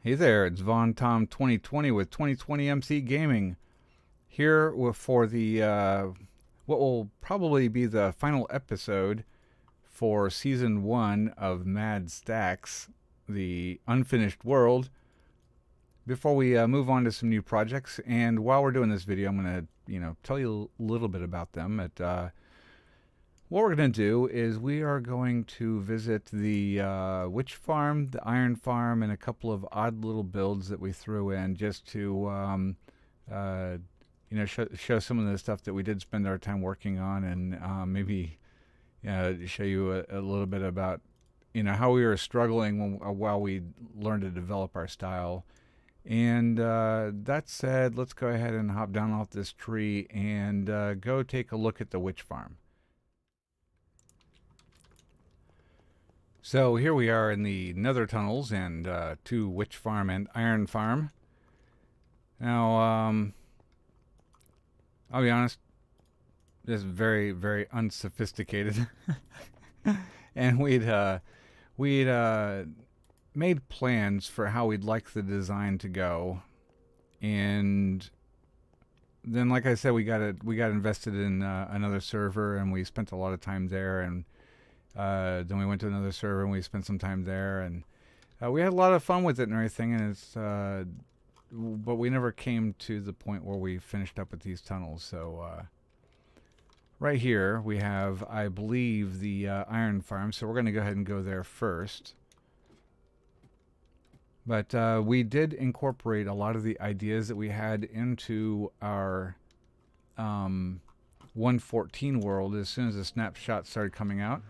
Hey there, it's VonTom 2020 with 2020 MC Gaming. Here for the what will probably be the final episode for season 1 of Mad Staxx, the unfinished world. Before we move on to some new projects, and while we're doing this video, I'm going to tell you a little bit about them. What we're going to do is we are going to visit the witch farm, the iron farm, and a couple of odd little builds that we threw in just to, uh, show some of the stuff that we did spend our time working on, and maybe show you a little bit about, how we were struggling while we learned to develop our style. And that said, let's go ahead and hop down off this tree and go take a look at the witch farm. So here we are in the nether tunnels and to witch farm and iron farm. Now, I'll be honest, this is very, very unsophisticated. And we'd made plans for how we'd like the design to go. And then, like I said, we got invested in another server, and we spent a lot of time there. And then we went to another server and we spent some time there, and we had a lot of fun with it and everything. And but we never came to the point where we finished up with these tunnels. So right here we have, I believe, the iron farm. So we're going to go ahead and go there first. But we did incorporate a lot of the ideas that we had into our 1.14 world as soon as the snapshots started coming out.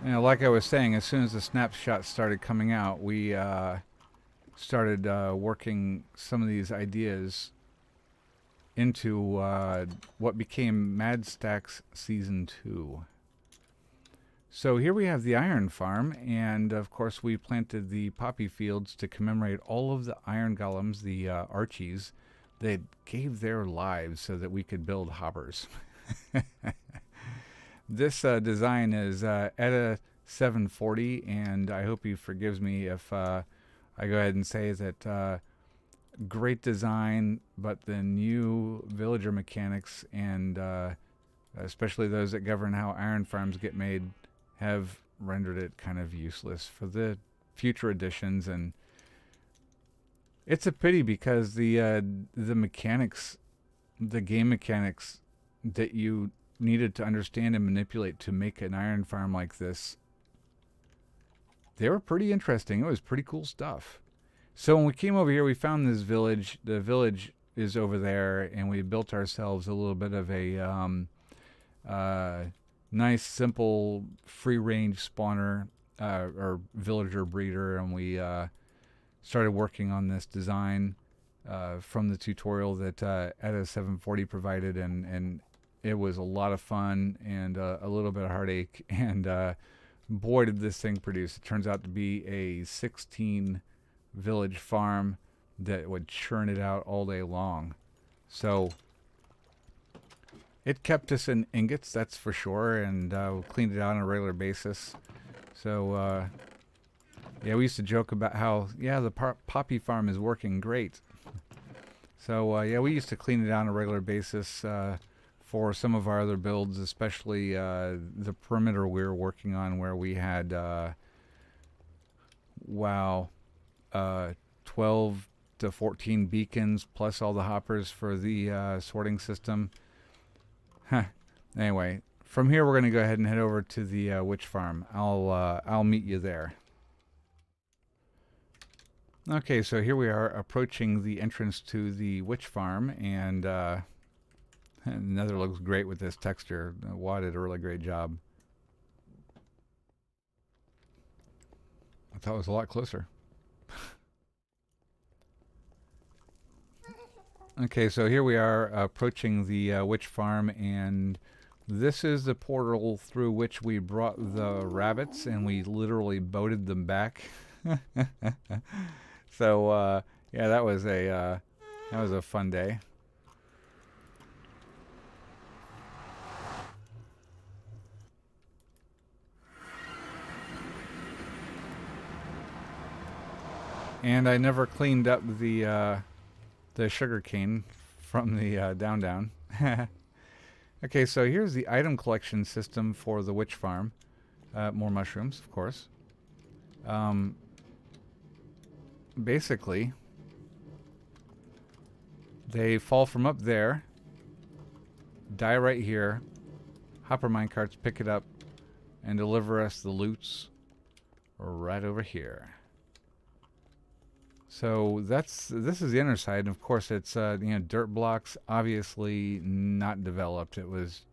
Like I was saying, as soon as the snapshots started coming out, we started working some of these ideas into what became Mad Staxx Season 2. So here we have the iron farm, and of course we planted the poppy fields to commemorate all of the iron golems, the Archies, that gave their lives so that we could build hoppers. This design is Ep5, and I hope he forgives me if I go ahead and say that great design, but the new villager mechanics, and especially those that govern how iron farms get made, have rendered it kind of useless for the future editions. And it's a pity because the mechanics, the game mechanics that you needed to understand and manipulate to make an iron farm like this, they were pretty interesting. It was pretty cool stuff. So when we came over here, we found this village. The village is over there, and we built ourselves a little bit of a nice, simple, free-range spawner or villager breeder, and we started working on this design from the tutorial that Ep5 provided, and it was a lot of fun and a little bit of heartache. And boy, did this thing produce. It turns out to be a 16 village farm that would churn it out all day long. So it kept us in ingots, that's for sure, and we cleaned it out on a regular basis. So yeah, we used to joke about how, yeah, the poppy farm is working great. So yeah, we used to clean it out on a regular basis for some of our other builds, especially the perimeter we were working on, where we had 12 to 14 beacons plus all the hoppers for the sorting system. Anyway, from here we're going to go ahead and head over to the witch farm. I'll meet you there. Okay, so here we are approaching the entrance to the witch farm, and Nether looks great with this texture. Watt did a really great job. I thought it was a lot closer. Okay, so here we are approaching the witch farm, and this is the portal through which we brought the rabbits, and we literally boated them back. So yeah, that was a fun day. And I never cleaned up the sugar cane from the down down. Okay, so here's the item collection system for the witch farm. More mushrooms, of course. Basically, they fall from up there, die right here, hopper minecarts pick it up, and deliver us the loots right over here. So this is the inner side, and of course it's dirt blocks, obviously not developed. It was,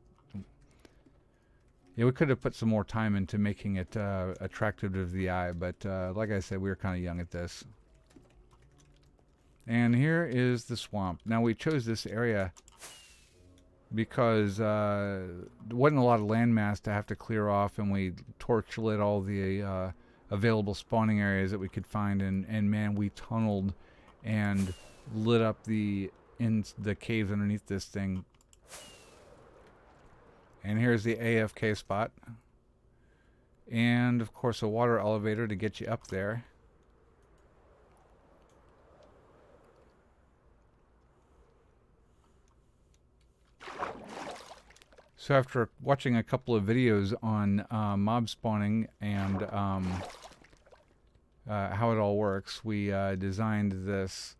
we could have put some more time into making it attractive to the eye, but like I said, we were kind of young at this. And here is the swamp. Now we chose this area because there wasn't a lot of landmass to have to clear off, and we torch lit all the available spawning areas that we could find, and man, we tunneled and lit up the caves underneath this thing. And here's the AFK spot, and of course a water elevator to get you up there. So after watching a couple of videos on mob spawning and how it all works, we designed this.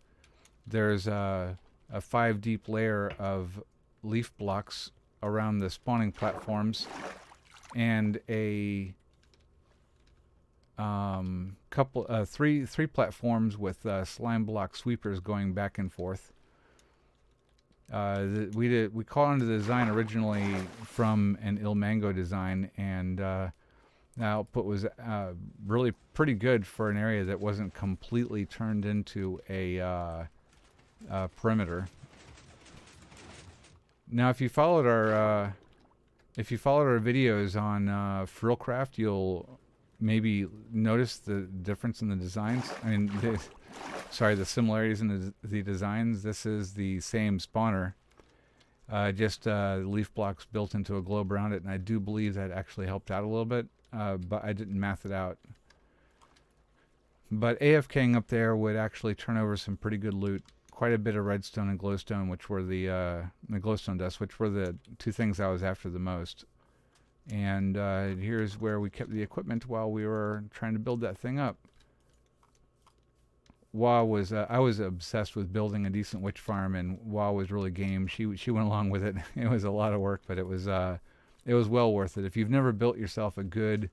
There's a 5 deep layer of leaf blocks around the spawning platforms, and a three platforms with slime block sweepers going back and forth. We called on the design originally from an Il Mango design, and the output was really pretty good for an area that wasn't completely turned into a perimeter. Now, if you followed our videos on Frillcraft, you'll maybe notice the difference in the designs. I mean, the similarities in the designs. This is the same spawner, just leaf blocks built into a globe around it, and I do believe that actually helped out a little bit, but I didn't math it out. But AFKing up there would actually turn over some pretty good loot. Quite a bit of redstone and glowstone, which were the glowstone dust, which were the two things I was after the most. And here's where we kept the equipment while we were trying to build that thing up. Wa was I was obsessed with building a decent witch farm, and Wa was really game. She went along with it. It was a lot of work, but it was well worth it. If you've never built yourself a good,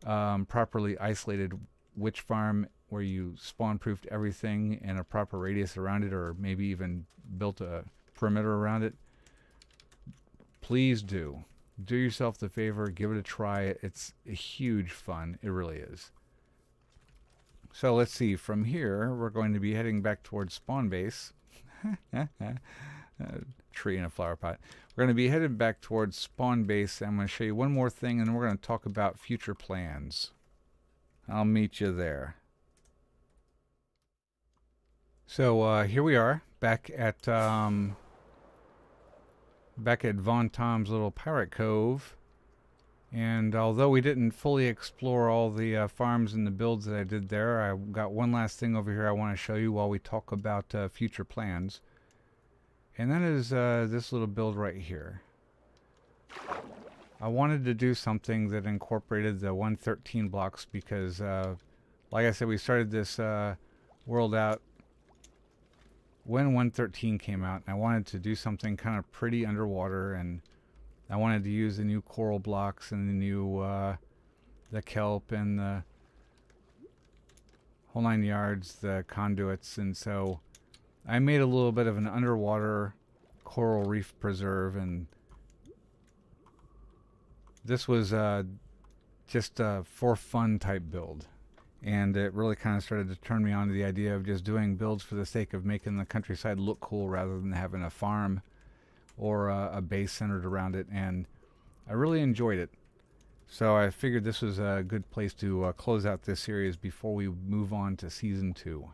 properly isolated witch farm where you spawn-proofed everything in a proper radius around it, or maybe even built a perimeter around it, please do. Do yourself the favor, give it a try. It's a huge fun. It really is. So let's see. From here, we're going to be heading back towards spawn base. Tree in a flower pot. We're going to be headed back towards spawn base. I'm going to show you one more thing, and then we're going to talk about future plans. I'll meet you there. So here we are, back at VonTom's little pirate cove, and although we didn't fully explore all the farms and the builds that I did there, I got one last thing over here I want to show you while we talk about future plans, and that is this little build right here. I wanted to do something that incorporated the 113 blocks because, like I said, we started this world out when 113 came out, and I wanted to do something kind of pretty underwater, and I wanted to use the new coral blocks and the new the kelp and the whole 9 yards, the conduits, and so I made a little bit of an underwater coral reef preserve, and this was just a for fun type build. And it really kind of started to turn me on to the idea of just doing builds for the sake of making the countryside look cool rather than having a farm or a base centered around it. And I really enjoyed it. So I figured this was a good place to close out this series before we move on to Season 2.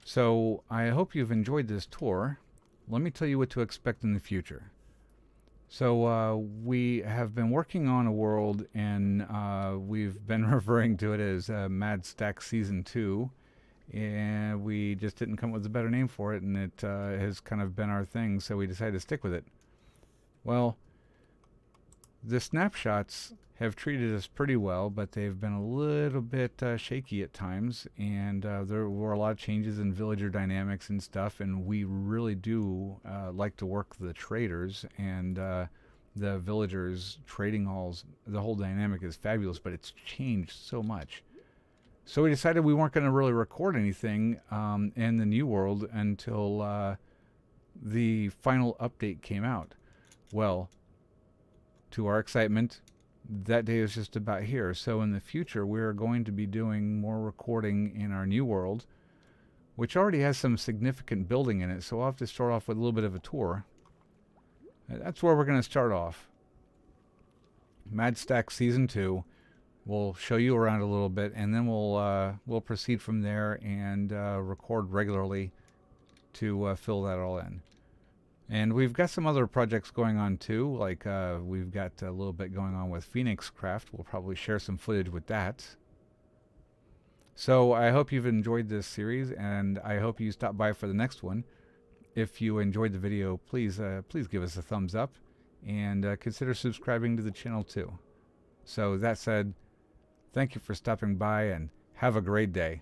So I hope you've enjoyed this tour. Let me tell you what to expect in the future. So we have been working on a world, and we've been referring to it as Mad Staxx Season 2. And we just didn't come up with a better name for it, and it has kind of been our thing, so we decided to stick with it. Well, the snapshots have treated us pretty well, but they've been a little bit shaky at times, and there were a lot of changes in villager dynamics and stuff, and we really do like to work the traders, and the villagers trading halls. The whole dynamic is fabulous, but it's changed so much. So we decided we weren't going to really record anything in the new world until the final update came out. Well, to our excitement, that day is just about here. So in the future, we're going to be doing more recording in our new world, which already has some significant building in it. So I'll have to start off with a little bit of a tour. That's where we're going to start off. Mad Staxx Season 2. We'll show you around a little bit, and then we'll proceed from there and record regularly to fill that all in. And we've got some other projects going on too, like we've got a little bit going on with Phoenix Craft. We'll probably share some footage with that. So I hope you've enjoyed this series, and I hope you stop by for the next one. If you enjoyed the video, please give us a thumbs up, and consider subscribing to the channel too. So that said, thank you for stopping by, and have a great day.